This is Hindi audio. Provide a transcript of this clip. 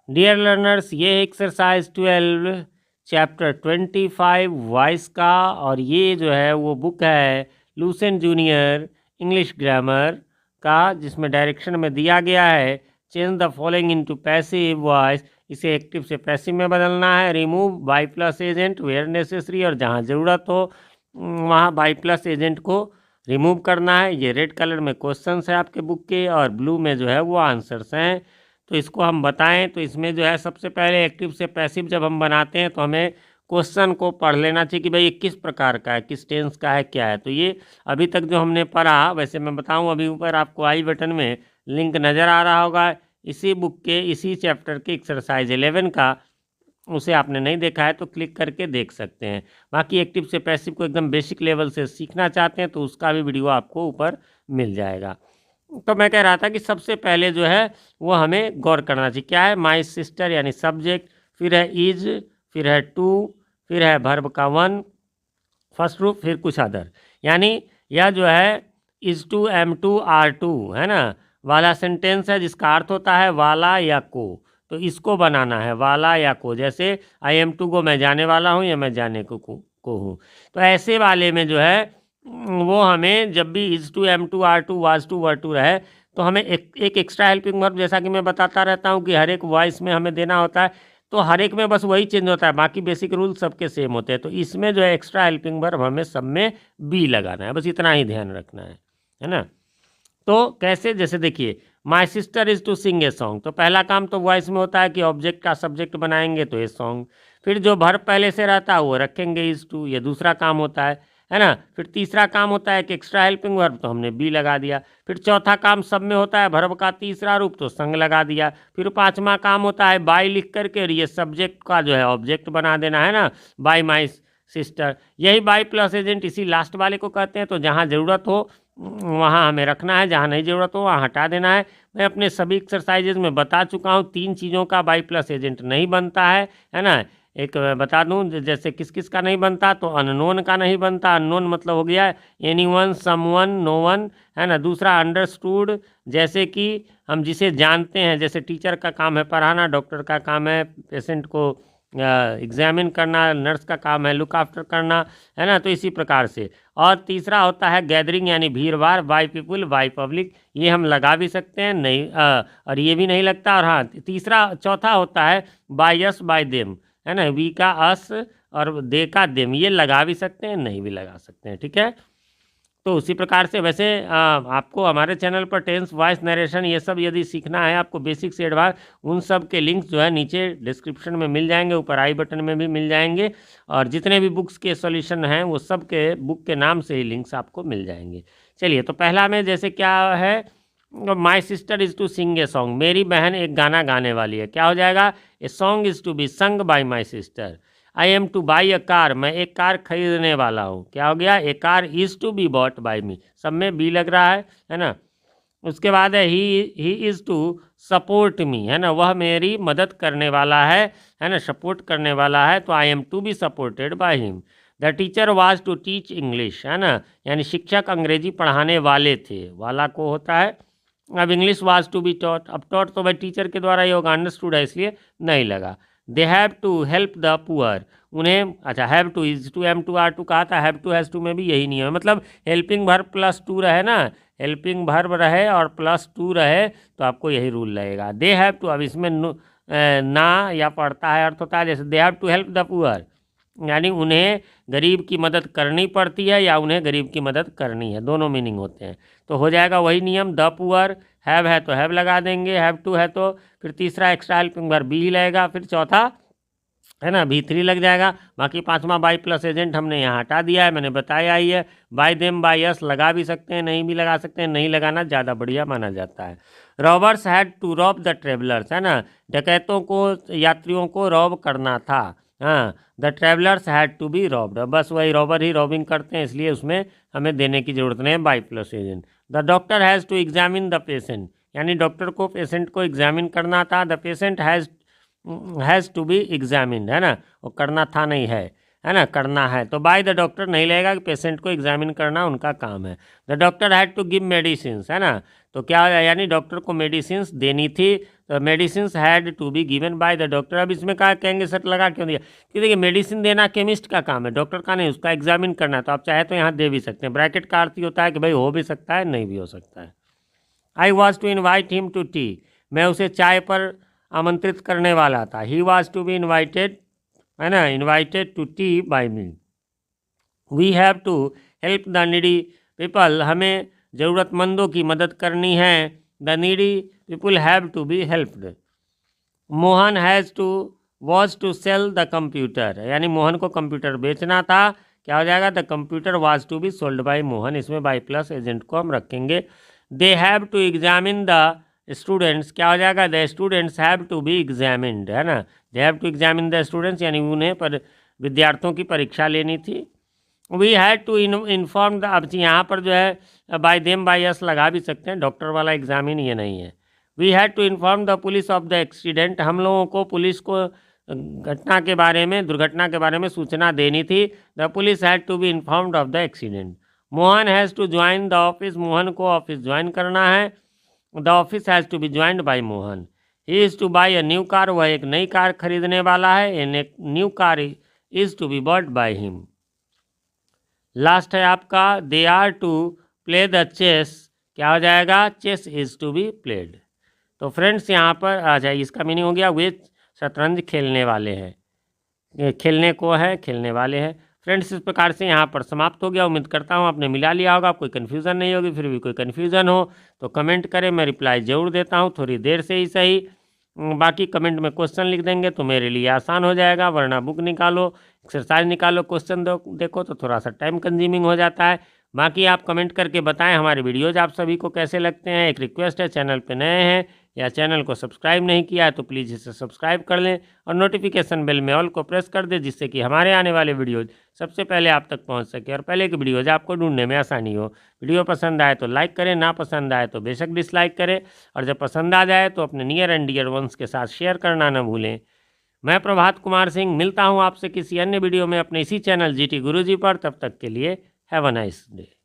डियर लर्नर्स, ये एक्सरसाइज 12 चैप्टर 25 वॉइस का, और ये जो है वो बुक है लूसेंट जूनियर इंग्लिश ग्रामर का, जिसमें डायरेक्शन में दिया गया है change the following into passive voice. इसे एक्टिव से पैसिव में बदलना है। Remove by plus agent where necessary, और जहाँ ज़रूरत हो वहाँ बाई प्लस एजेंट को रिमूव करना है। ये रेड कलर में क्वेश्चंस है आपके बुक के, और ब्लू में जो है वो आंसर्स हैं। तो इसको हम बताएं तो इसमें जो है सबसे पहले एक्टिव से पैसिव जब हम बनाते हैं तो हमें क्वेश्चन को पढ़ लेना चाहिए कि भाई ये किस प्रकार का है, किस टेंस का है, क्या है। तो ये अभी तक जो हमने पढ़ा, वैसे मैं बताऊं अभी ऊपर आपको आई बटन में लिंक नज़र आ रहा होगा इसी बुक के इसी चैप्टर के एक्सरसाइज 11 का। उसे आपने नहीं देखा है तो क्लिक करके देख सकते हैं। बाकी एक्टिव से पैसिव को एकदम बेसिक लेवल से सीखना चाहते हैं तो उसका भी वीडियो आपको ऊपर मिल जाएगा। तो मैं कह रहा था कि सबसे पहले जो है वो हमें गौर करना चाहिए। क्या है? माई सिस्टर यानी सब्जेक्ट, फिर है इज, फिर है टू, फिर है वर्ब का वन फर्स्ट रूप, फिर कुछ अदर। यानी यह जो है is to, am to, are to है ना वाला सेंटेंस है, जिसका अर्थ होता है वाला या को। तो इसको बनाना है वाला या को। जैसे आई एम टू को मैं जाने वाला हूँ या मैं जाने को हूँ। तो ऐसे वाले में जो है वो हमें जब भी is to, am to, are to, was to, were to रहे तो हमें एक एक्स्ट्रा हेल्पिंग वर्ब, जैसा कि मैं बताता रहता हूँ कि हर एक वॉइस में हमें देना होता है, तो हर एक में बस वही चेंज होता है, बाकी बेसिक रूल सबके सेम होते हैं। तो इसमें जो है एक्स्ट्रा हेल्पिंग वर्ब हमें सब में बी लगाना है, बस इतना ही ध्यान रखना है ना। तो कैसे? जैसे देखिए my sister is to sing a song, तो पहला काम तो वॉइस में होता है कि ऑब्जेक्ट का सब्जेक्ट बनाएंगे तो ए सॉन्ग, फिर जो वर्ब पहले से रहता है वो रखेंगे इज़ टू, ये दूसरा काम होता है ना। फिर तीसरा काम होता है कि एक्स्ट्रा हेल्पिंग वर्ब, तो हमने बी लगा दिया। फिर चौथा काम सब में होता है वर्ब का तीसरा रूप, तो संग लगा दिया। फिर पांचवा काम होता है बाय लिख करके, और ये सब्जेक्ट का जो है ऑब्जेक्ट बना देना है ना, बाय माई सिस्टर। यही बाय प्लस एजेंट इसी लास्ट वाले को कहते हैं। तो जहाँ ज़रूरत हो वहाँ हमें रखना है, जहाँ नहीं ज़रूरत हो वहाँ हटा देना है। मैं अपने सभी एक्सरसाइजेज में बता चुका हूँ, तीन चीज़ों का बाई प्लस एजेंट नहीं बनता है ना। एक बता दूं, जैसे किस किस का नहीं बनता, तो अननोन का नहीं बनता। अननोन मतलब हो गया एनी वन, सम वन, नो वन, है ना। दूसरा अंडरस्टूड, जैसे कि हम जिसे जानते हैं, जैसे टीचर का काम है पढ़ाना, डॉक्टर का काम है पेशेंट को एग्जामिन करना, नर्स का काम है लुक आफ्टर करना, है ना। तो इसी प्रकार से। और तीसरा होता है गैदरिंग यानी भीड़ भाड़, बाय पीपुल, बाय पब्लिक, ये हम लगा भी सकते हैं नहीं और ये भी नहीं लगता। और हाँ, चौथा होता है बाय अस, बाय देम, है ना। वी का अस और दे का देम, ये लगा भी सकते हैं नहीं भी लगा सकते हैं, ठीक है। तो उसी प्रकार से वैसे आपको हमारे चैनल पर टेंस, वॉइस, नरेशन ये सब यदि सीखना है आपको बेसिक से एडवांस, उन सब के लिंक्स जो है नीचे डिस्क्रिप्शन में मिल जाएंगे, ऊपर आई बटन में भी मिल जाएंगे। और जितने भी बुक्स के सॉल्यूशन हैं वो सब के बुक के नाम से ही लिंक्स आपको मिल जाएंगे। चलिए, तो पहला में जैसे क्या है, my sister is to sing a song, मेरी बहन एक गाना गाने वाली है। क्या हो जाएगा? A song is to be sung by my sister. I am to buy a car, मैं एक कार खरीदने वाला हूँ। क्या हो गया? A car is to be bought by me, सब में बी लग रहा है ना। उसके बाद है he is to support me, है ना, वह मेरी मदद करने वाला है ना, सपोर्ट करने वाला है। तो I am to be supported by him. The teacher was to teach English, है ना, यानी शिक्षक अंग्रेजी पढ़ाने वाले थे, वाला को होता है। अब English was to be taught, अब टॉट तो भाई टीचर के द्वारा ही होगा, अंडरस्टूड है इसलिए नहीं लगा। They have to help the poor, उन्हें, अच्छा have to, is to, am to, are to कहा था, हैव टू, हैज़ टू में भी यही नहीं है, मतलब हेल्पिंग वर्ब प्लस टू रहे ना, हेल्पिंग वर्ब रहे और प्लस टू रहे तो आपको यही रूल लगेगा। दे हैव टू, अब इसमें ना या पढ़ता है अर्थ होता है, जैसे they have to help the poor, यानी उन्हें गरीब की मदद करनी पड़ती है या उन्हें गरीब की मदद करनी है, दोनों मीनिंग होते हैं। तो हो जाएगा वही नियम, द पुअर, हैव है तो हैव लगा देंगे, हैव टू है तो फिर तीसरा एक्स्ट्रा हेल्पिंग वर्ब बी लगेगा, फिर चौथा है ना बी थ्री लग जाएगा। बाकी पांचवा बाई प्लस एजेंट हमने यहाँ हटा दिया है, मैंने बताया ही है। बाय देम, बाय अस लगा भी सकते हैं नहीं भी लगा सकते हैं, नहीं लगाना ज़्यादा बढ़िया माना जाता है। Robbers had to rob the travellers, है ना, डकैतों को, यात्रियों को रॉब करना था। हाँ, the travellers had to be robbed, बस वही रॉबर ही रॉबिंग करते हैं इसलिए उसमें हमें देने की जरूरत नहीं है by plus agent. The doctor has to examine the patient, यानी डॉक्टर को पेशेंट को एग्जामिन करना था। The patient has to be examine, है ना, वो करना था नहीं है ना, करना है। तो बाय द डॉक्टर नहीं लगेगा कि पेशेंट को एग्जामिन करना उनका काम है। The doctor had to give medicine, है ना, तो क्या यानी डॉक्टर को मेडिसिन देनी थी। तो medicine had to be given by the doctor. अब इसमें कहा कहेंगे सर लगा क्यों दिया, कि देखिए मेडिसिन देना केमिस्ट का काम है, डॉक्टर का नहीं, उसका एग्जामिन करना। तो आप चाहे तो यहाँ दे भी सकते हैं। ब्रैकेट का अर्थ होता है कि भाई हो भी सकता है, नहीं भी हो सकता है। I was to invite him to tea, मैं उसे चाय पर आमंत्रित करने वाला था। He was to be invited, है ना, invited to tea by me. We have to help the needy people, हमें ज़रूरतमंदों की मदद करनी है। The needy people have to be helped. Mohan has to was to sell the computer, यानी मोहन को कंप्यूटर बेचना था। क्या हो जाएगा, the computer was to be sold by Mohan, इसमें बाय प्लस एजेंट को हम रखेंगे। They have to examine the students, क्या हो जाएगा, the students have to be examined, है ना। They have to examine the students, यानी उन्हें पर विद्यार्थियों की परीक्षा लेनी थी। We had to inform the, अब यहाँ पर जो है बाय देम बाय अस लगा भी सकते हैं, डॉक्टर वाला एग्जामिन ये नहीं है। We had to inform the police of the accident, हम लोगों को पुलिस को घटना के बारे में, दुर्घटना के बारे में सूचना देनी थी। The police had to be informed of the accident. Mohan has to join the office, Mohan को ऑफिस ज्वाइन करना है। The office has to be joined by Mohan. He is to buy a new car, वह एक नई कार खरीदने वाला है। An a new car is to be bought by him. Last है आपका, they are to play the chess, क्या हो जाएगा, chess is to be played. तो फ्रेंड्स यहाँ पर आ जाए, इसका मीनिंग हो गया वे शतरंज खेलने वाले हैं, खेलने को है, खेलने वाले हैं। फ्रेंड्स इस प्रकार से यहाँ पर समाप्त हो गया। उम्मीद करता हूँ आपने मिला लिया होगा, कोई कन्फ्यूज़न नहीं होगी। फिर भी कोई कन्फ्यूज़न हो तो कमेंट करें, मैं रिप्लाई ज़रूर देता हूँ, थोड़ी देर से ही सही। बाकी कमेंट में क्वेश्चन लिख देंगे तो मेरे लिए आसान हो जाएगा, वरना बुक निकालो, एक्सरसाइज निकालो, क्वेश्चन देखो तो थोड़ा सा टाइम कंज्यूमिंग हो जाता है। बाकी आप कमेंट करके बताएं हमारे वीडियोज़ आप सभी को कैसे लगते हैं। एक रिक्वेस्ट है, चैनल पे नए हैं या चैनल को सब्सक्राइब नहीं किया है तो प्लीज़ इसे सब्सक्राइब कर लें और नोटिफिकेशन बेल में ऑल को प्रेस कर दें, जिससे कि हमारे आने वाले वीडियोज़ सबसे पहले आप तक पहुंच सके और पहले की वीडियोज़ आपको ढूंढने में आसानी हो। वीडियो पसंद आए तो लाइक करें, ना पसंद आए तो बेशक डिसलाइक करें, और जब पसंद आ जाए तो अपने नियर एंड डियर वंस के साथ शेयर करना न भूलें। मैं प्रभात कुमार सिंह मिलता हूँ आपसे किसी अन्य वीडियो में अपने इसी चैनल GT गुरुजी पर। तब तक के लिए हैव अ नाइस डे।